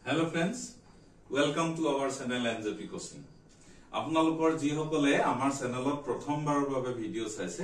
Hello friends, welcome to our channel NJP Coaching. আপোনালোকৰ যিসকলে আমাৰ চেনেলত প্ৰথমবাৰৰ বাবে ভিডিও চাইছে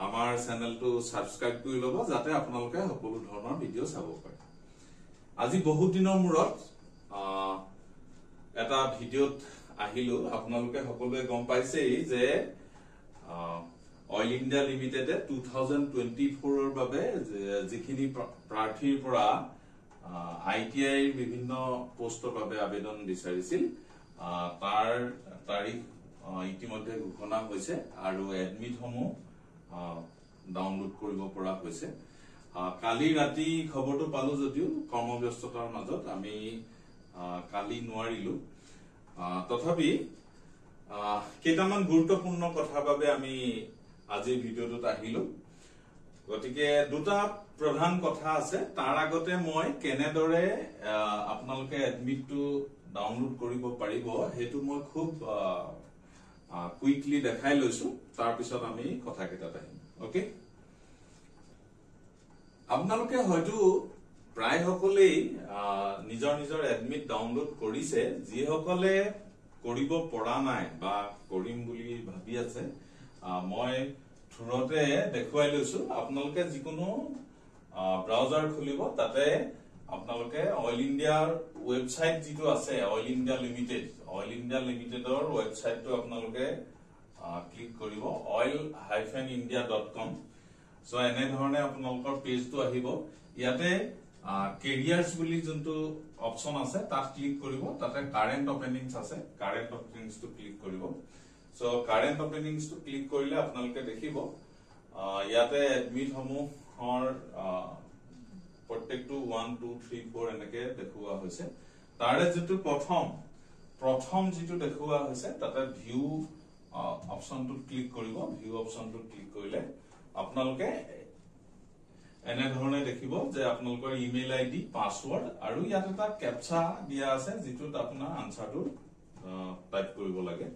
আমাৰ চেনেলটো সাবস্ক্ৰাইব কৰি লব যাতে আপোনালোকে সকলো ধৰণৰ ভিডিও চাব পাৰে। আজি বহুত দিনৰ মূৰত এটা ভিডিওত আহিলো। আপোনালোকে সকলোৱে গম পাইছে যে অইল ইণ্ডিয়া লিমিটেডে 2024 ৰ বাবে যিখিনি প্ৰাৰ্থীৰ পৰা ITI বিভিন্ন পোষ্টৰ বাবে আবেদন বিচাৰিছিল তাৰ তাৰিখ ইতিমধ্যে ঘোষণা হৈছে আৰু এডমিট সমূহ ডাউনলোড কৰিব পৰা হৈছে। কালি ৰাতি খবৰটো পালো যদিও কৰ্মব্যস্ততাৰ মাজত আমি কালি নোৱাৰিলো। তথাপি কেইটামান গুৰুত্বপূৰ্ণ কথাৰ বাবে আমি আজি ভিডিওটোত আহিলো। গতিকে দুটা প্ৰধান কথা আছে। তাৰ আগতে মই কেনেদৰে আপোনালোকে এডমিটটো ডাউনলোড কৰিব পাৰিব হেতু মই খুব কুইকলি দেখাই লৈছো। তাৰ পিছত আমি কথা কেইটাত আহিম। ওকে, আপোনালোকে হয়তো প্ৰায় সকলেই নিজৰ নিজৰ এডমিট ডাউনলোড কৰিছে। যিসকলে কৰিব পৰা নাই বা কৰিম বুলি ভাবি আছে মই থুৰতে দেখুৱাই লৈছো। আপোনালোকে যিকোনো ব্ৰাউজাৰ খুলিব, তাতে আপোনালোকে অইল ইণ্ডিয়াৰ ৱেবসাইট যিটো আছে অইল ইণ্ডিয়া লিমিটেডৰ ৱেবসাইটটো আপোনালোকে ক্লিক কৰিব oil-india.com। সো এনে ধৰণে আপোনালোকৰ পেজটো আহিব। ইয়াতে কেৰিয়াৰ্স বুলি যোনটো অপচন আছে তাত ক্লিক কৰিব। তাতে কাৰেন্ট ওপেনিংস আছে, কাৰেন্ট ওপেনিংসটো ক্লিক কৰিব। সো কাৰেন্ট ওপেনিংসটো ক্লিক কৰিলে আপোনালোকে দেখিব ইয়াতে এডমিট সমূহৰ প্ৰত্যেকটো 1 2 3 4 এনেকে দেখুওৱা হৈছে। তাৰে যেটো প্ৰথম যেটো দেখুওৱা হৈছে তাতে ভিউ অপচনটো ক্লিক কৰিব। ভিউ অপচনটো ক্লিক কৰিলে আপোনালোকে এনে ধৰণে দেখিব যে আপোনালোকৰ ইমেইল আইডি, পাসওয়াৰ্ড আৰু ইয়াত এটা ক্যাপচা দিয়া আছে যিটোত আপোনাৰ আনসাৰটো টাইপ কৰিব লাগে।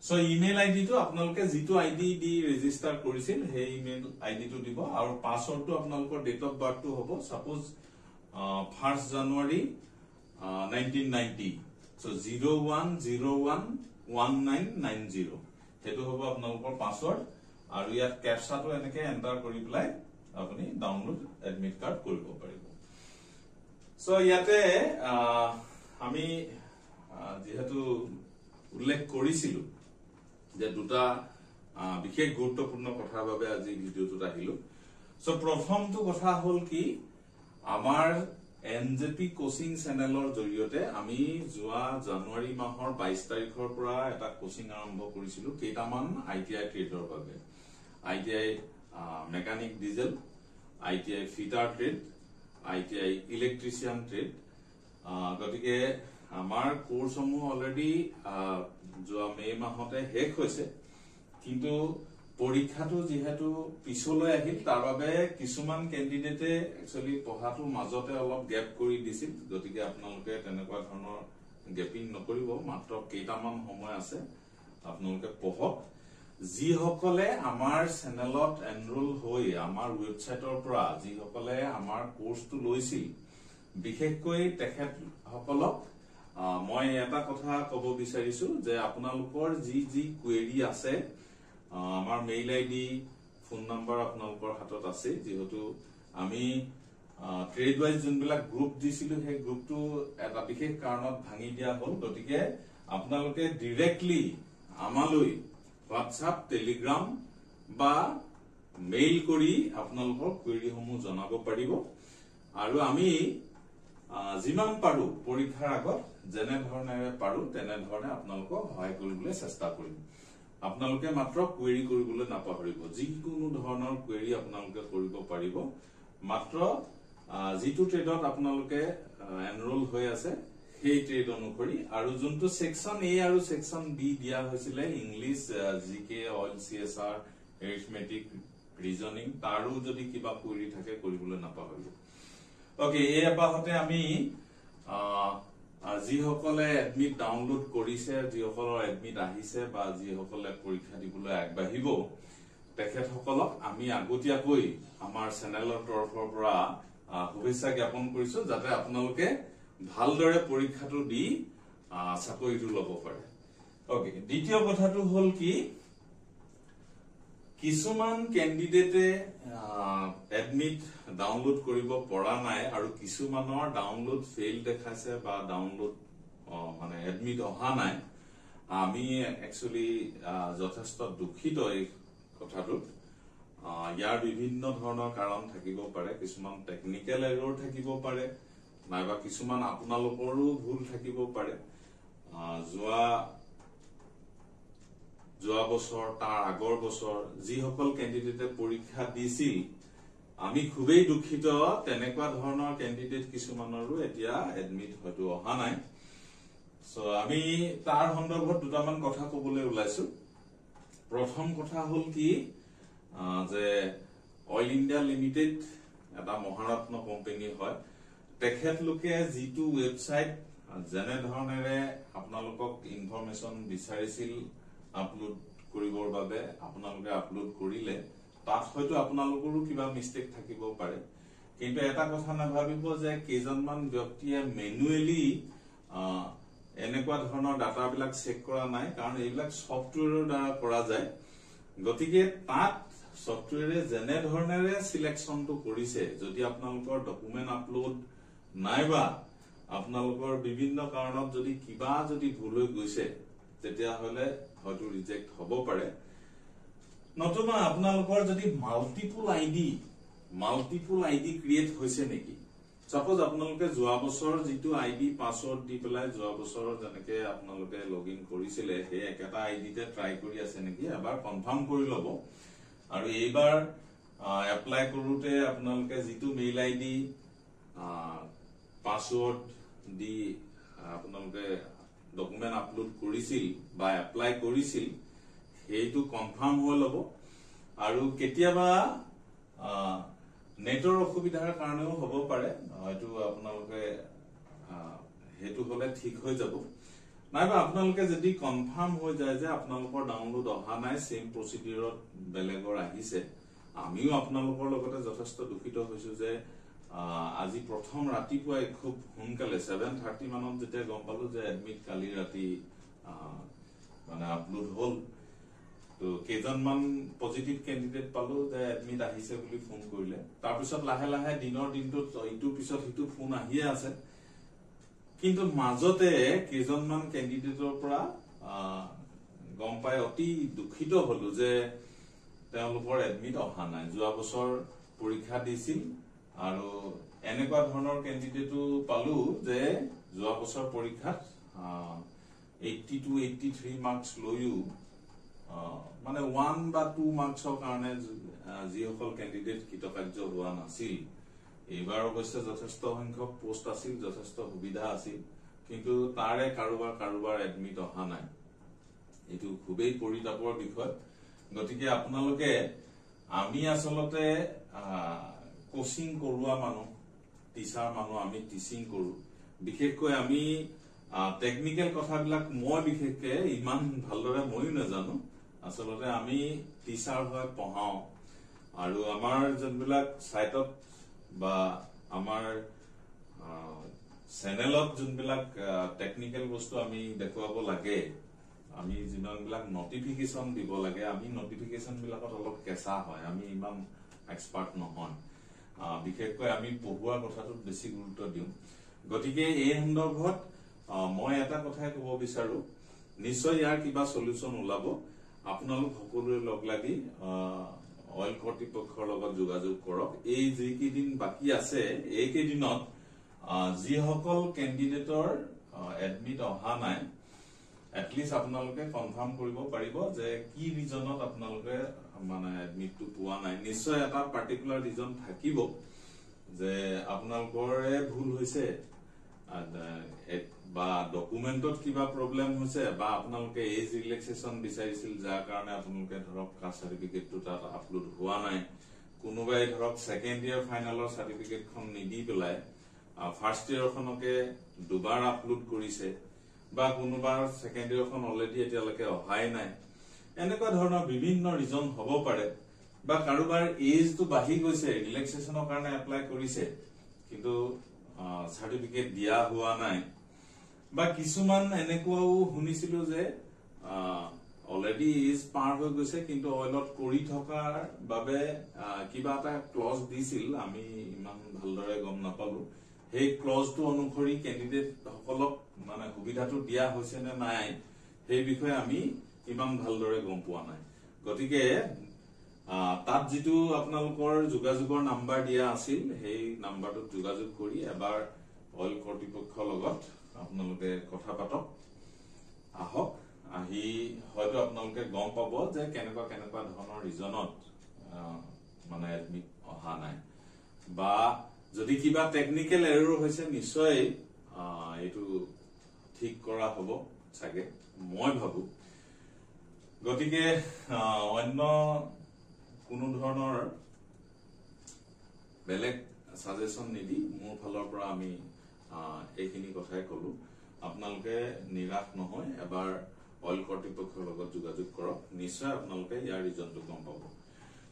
সো ইমেইল আইডিটো আপোনালোকে যিটো আইডি দি ৰেজিষ্টাৰ কৰিছিল সেই ইমেইল আইডিটো দিব আৰু পাসওয়াৰ্ডটো আপোনালোকৰ ডেট অফ বাৰ্থটো হ'ব সাপোজ 1 জানুৱাৰী 1990। সো 01011990 হেতু হ'ব আপোনালোকৰ পাসওয়াৰ্ড আৰু ইয়াত ক্যাপচাটো এনেকে এন্টাৰ কৰি পেলাই আপুনি ডাউনলোড এডমিট কাৰ্ড কৰিব পাৰিব। সো ইয়াতে আমি যেহেতু উল্লেখ কৰিছিলো যে দুটা বিশেষ গুৰুত্বপূৰ্ণ কথাৰ বাবে আজি ভিডিওটোত আহিলো। সো প্ৰথমটো কথা হল কি আমাৰ এনজেপি কোচিং চেনেলৰ জৰিয়তে আমি যোৱা জানুৱাৰী মাহৰ 22 তাৰিখৰ পৰা এটা কোচিং আৰম্ভ কৰিছিলো কেইটামান ITI ট্ৰেডৰ বাবে। ITI mechanic diesel, ITI fitter trade, ITI electrician trade. গতিকে আমাৰ কোৰ্সসমূহ অলৰেডি যোৱা মে মাহতে শেষ হৈছে, কিন্তু পৰীক্ষাটো যেহেতু পিছলৈ আহিল তাৰ বাবে কিছুমান ক্যান্ডিডেটে একচুয়ালি পঢ়াটো মাজতে অলপ গ্যাপ কৰি দিছিল। গতিকে আপোনালোকে তেনেকুৱা ধৰণৰ গ্যাপিং নকৰিব, মাত্ৰ কেইটামান সময় আছে আপোনালোকে পঢ়ক। যিসকলে আমাৰ চেনেলত এনৰোল হৈ আমাৰ ৱেবসাইটৰ পৰা যিসকলে আমাৰ কোৰ্সটো লৈছিল, বিশেষকৈ তেখেতসকলক মই এটা কথা কব বিচাৰিছো যে আপোনালোকৰ যি কুৱেৰি আছে আমাৰ মেইল আইডি, ফোন নাম্বাৰ আপোনালোকৰ হাতত আছে। যেহেতু আমি ট্ৰেড ওয়াইজ যোনবিলাক গ্ৰুপ দিছিলো সেই গ্ৰুপটো এটা বিশেষ কাৰণত ভাঙি দিয়া হ'ল। গতিকে আপোনালোকে ডাইৰেক্টলি আমালৈ হোৱাটসঅ্যাপ, টেলিগ্ৰাম বা মেইল কৰি আপোনালোকৰ কুৱেৰিসমূহ জনাব পাৰিব আৰু আমি যিমান পাৰো পৰীক্ষাৰ আগত যেনে ধৰণে পাৰো তেনে ধৰণে আপোনালোকক সহায় কৰিবলৈ চেষ্টা কৰিম। আপোনালোকে মাত্ৰ কুৱেৰি কৰিবলৈ নাপাহৰিব। যিকোনো ধৰণৰ কুৱেৰি আপোনালোকে কৰিব পাৰিব, মাত্ৰ যিটো ট্ৰেডত আপোনালোকে এনৰোল হৈ আছে সেই ট্ৰেড অনুসৰি। আৰু যোনটো সেকশন এ আৰু সেকশন বি দিয়া হৈছিলে ইংলিছ, জিকে, অইল, CSR, এৰিথমেটিক, ৰিজনিং, তাৰো যদি কিবা কুৱেৰি থাকে কৰিবলৈ নাপাহৰিব। ওকে, এই এবাহতে আমি যিসকলে এডমিট ডাউনলোড কৰিছে, যিসকলৰ এডমিট আহিছে বা যিসকলে পৰীক্ষা দিবলৈ আগবাঢ়িব তেখেতসকলক আমি আগতীয়াকৈ আমাৰ চেনেলৰ তৰফৰ পৰা শুভেচ্ছা জ্ঞাপন কৰিছো যাতে আপোনালোকে ভালদৰে পৰীক্ষাটো দি চাকৰিটো ল'ব পাৰে ওকে দ্বিতীয় কথাটো হ'ল কি কিছুমান ক্যান্ডিডেটে এডমিট ডাউনলোড কৰিব পৰা নাই আৰু কিছুমানৰ ডাউনলোড ফেইল দেখাইছে বা ডাউনলোড মানে এডমিট অহা নাই আমি একচুয়ালি যথেষ্ট দুখিত এই কথাটো ইয়াৰ বিভিন্ন ধৰণৰ কাৰণ থাকিব পাৰে কিছুমান টেকনিক্যাল এৰৰ থাকিব পাৰে নাইবা কিছুমান আপোনালোকৰো ভুল থাকিব পাৰে যোৱা বছৰ তাৰ আগৰ বছৰ যিসকল ক্যান্ডিডেটে পৰীক্ষা দিছিল আমি খুবেই দুখিত তেনেকুৱা ধৰণৰ ক্যান্ডিডেট কিছুমানৰো এতিয়া এডমিট হয়তো অহা নাই সো আমি তাৰ সন্দৰ্ভত দুটামান কথা ক'বলৈ ওলাইছো প্ৰথম কথা হ'ল কি যে অইল ইণ্ডিয়া লিমিটেড এটা মহাৰত্ন কোম্পানী হয় তেখেতলোকে যিটো ওয়েবসাইট যেনে ধৰণেৰে আপোনালোকক ইনফৰমেশন বিচাৰিছিল আপলোড কৰিবৰ বাবে আপোনালোকে আপলোড কৰিলে তাত হয়তো আপোনালোকৰো কিবা মিস্টেক থাকিব পাৰে কিন্তু এটা কথা নাভাবিব যে কেইজনমান ব্যক্তিয়ে মেনুৱেলি এনেকুৱা ধৰণৰ ডাটাবিলাক চেক কৰা নাই কাৰণ এইবিলাক সফটওয়্যাৰৰ দ্বাৰা কৰা যায় গতিকে তাত সফটওয়্যাৰে যেনে ধৰণেৰে সিলেকশনটো কৰিছে যদি আপোনালোকৰ ডকুমেন্ট আপলোড নাইবা আপোনালোকৰ বিভিন্ন কাৰণত যদি কিবা যদি ভুল হৈ গৈছে তেতিয়া হলে হয়তো ৰিজেক্ট হ'ব পাৰে নতুবা আপোনালোকৰ যদি মাল্টিপল আইডি ক্ৰিয়েট হৈছে নেকি সাপোজ আপোনালোকে যোৱা বছৰ যিটো আইডি পাসওয়াৰ্ড দি পেলাই যোৱা বছৰ যেনেকে আপোনালোকে লগইন কৰিছিলে হে একেটা আইডিতে ট্ৰাই কৰি আছে নেকি এবাৰ কনফাৰ্ম কৰি লব আৰু এইবাৰ এপ্লাই কৰোতে আপোনালোকে যিটো মেইল আইডি পাসওয়াৰ্ড দি আপোনালোকে ডকুমেন্ট আপলোড কৰিছিল বা এপ্লাই কৰিছিল হেইটো কনফাৰ্ম হৈ লব আৰু কেতিয়াবা নেটৰ অসুবিধাৰ কাৰণেও হ'ব পাৰে হয়তো আপোনালোকে হেতু হলে ঠিক হৈ যাব নাইবা আপোনালোকে যদি কনফাৰ্ম হৈ যায় যে আপোনালোকৰ ডাউনলোড অহা নাই সেম প্ৰসিডিউৰত বেলেগৰ আহিছে আমিও আপোনালোকৰ লগতে যথেষ্ট দুখিত হৈছো যে আজি প্ৰথম ৰাতিপুৱাই খুব সোনকালে 7:30 মানত যেতিয়া গম পালো যে এডমিট কালি ৰাতি মানে আপলোড হ'ল তো কেজনমান পজিটিভ ক্যান্ডিডেট পালো যে এডমিট আহিছে বুলি ফোন কৰিলে তাৰ পিছত লাহে লাহে দিনৰ দিনটোত ইটো পিছত হিটো ফোন আহিয়ে আছে কিন্তু মাজতে কেজনমান ক্যান্ডিডেটৰ পৰা গম পাই অতি দুখিত হলো যে তেওঁলোকৰ এডমিট অহা নাই যোৱা বছৰ পৰীক্ষা দিছিল আৰু এনেকুৱা ধৰণৰ ক্যান্ডিডেটও পালো যে যোৱা বছৰ পৰীক্ষাত 80 to 83 মাৰ্কস লৈও মানে 1 বা 2 মাৰ্কসৰ কাৰণে যিসকল ক্যান্ডিডেট কৃতকাৰ্য হোৱা নাছিল এইবাৰ অৱশ্যে যথেষ্ট সংখ্যক পোষ্ট আছিল যথেষ্ট সুবিধা আছিল কিন্তু তাৰে কাৰোবাৰ এডমিট অহা নাই এটো খুবেই পৰিতাপৰ বিষয় গতিকে আপোনালোকে আমি আসলতে কোচিং কৰোৱা মানুহ টিচাৰ মানুহ আমি টিচিং কৰো বিশেষকৈ আমি টেকনিক্যাল কথাবিলাক মই বিশেষকে ইমান ভালদৰে মইও নাজানো আসলতে আমি টিচাৰ হয় পঢ়াও আৰু আমাৰ যোনবিলাক সাইটত বা আমাৰ চেনেলত যোনবিলাক টেকনিক্যাল বস্তু আমি দেখুৱাব লাগে আমি যিমানবিলাক নটিফিকেশন দিব লাগে আমি নটিফিকেশন বিলাকত অলপ কেঁচা হয় আমি ইমান এক্সপার্ট নহয় বিশেষকৈ আমি পঢ়ুৱা কথাটোত বেছি গুৰুত্ব দিওঁ গতিকে এই সন্দৰ্ভত মই এটা কথাই ক'ব বিচাৰো নিশ্চয় ইয়াৰ কিবা সলিউশন ওলাব আপোনালোক সকলোৰে লগ লাগি অইল কৰ্তৃপক্ষৰ লগত যোগাযোগ কৰক এই যে কেইদিন বাকি আছে এই কেইদিনত যিসকল ক্যান্ডিডেটৰ এডমিট অহা নাই এটলিষ্ট আপোনালোকে কনফাৰ্ম কৰিব পাৰিব যে কি ৰিজনত আপোনালোকে মানে এডমিটটো পোৱা নাই নিশ্চয় এটা পাৰ্টিকুলাৰ ৰিজন থাকিব যে আপোনালোকৰে ভুল হৈছে বা ডকুমেন্টত কিবা প্ৰবলেম হৈছে বা আপোনালোকে এজ ৰিলেক্সেশন বিচাৰিছিল যাৰ কাৰণে আপোনালোকে ধৰক কাষ্ট সাৰ্টিফিকেটটো তাত আপলোড হোৱা নাই কোনোবাই ধৰক সেকেন্ড ইয়াৰ ফাইনালৰ সাৰ্টিফিকেটখন নিদি পেলাই ফাৰ্স্ট ইয়াৰখনকে দুবাৰ আপলোড কৰিছে বা কোনোবাৰ সেকেন্ড ইয়াৰখন অলৰেডি এতিয়ালৈকে অহাই নাই এনেকুৱা ধৰণৰ বিভিন্ন ৰিজন হ'ব পাৰে বা কাৰোবাৰ এজটো বাঢ়ি গৈছে ৰিলেক্সেশনৰ কাৰণে এপ্লাই কৰিছে কিন্তু সাৰ্টিফিকেট দিয়া হোৱা নাই বা কিছুমান এনেকুৱাও শুনিছিলো যে অলৰেডি ইজ পাৰ হৈ গৈছে কিন্তু অইলত কৰি থকাৰ বাবে কিবা এটা ক্লজ দিছিল আমি ইমান ভালদৰে গম নাপালো সেই ক্লজটো অনুসৰি কেণ্ডিডেট সকলক মানে সুবিধাটো দিয়া হৈছে নে নাই সেই বিষয়ে আমি ইমান ভালদৰে গম পোৱা নাই গতিকে তাত যিটো আপোনালোকৰ যোগাযোগৰ নাম্বাৰ দিয়া আছিল সেই নাম্বাৰটোত যোগাযোগ কৰি এবাৰ অইল কৰ্তৃপক্ষৰ লগত আপোনালোকে কথা পাতক আহক আহি হয়তো আপোনালোকে গম পাব যে কেনেকুৱা কেনেকুৱা ধৰণৰ ৰিজনত মানে এডমিট অহা নাই বা যদি কিবা টেকনিক্যাল এৰৰ হৈছে নিশ্চয় এইটো ঠিক কৰা হ'ব চাগে মই ভাবো গতিকে অন্য কোনো ধৰণৰ বেলেগ সাজেশন নিদি মোৰ ফালৰ পৰা আমি এইখিনি কথাই কলো আপোনালোকে নিৰাশ নহয় এবাৰ অইল কৰ্তৃপক্ষৰ লগত যোগাযোগ কৰক নিশ্চয় আপোনালোকে ইয়াৰ ৰিজনটো গম পাব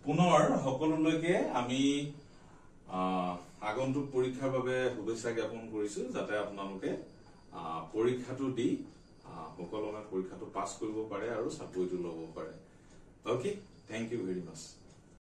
পুনৰ সকলোলৈকে আমি আগন্তুক পৰীক্ষাৰ বাবে শুভেচ্ছা জ্ঞাপন কৰিছো যাতে আপোনালোকে পৰীক্ষাটো দি সকলোৱে পৰীক্ষাটো পাছ কৰিব পাৰে আৰু চাকৰিটো ল'ব পাৰে okay thank you very mass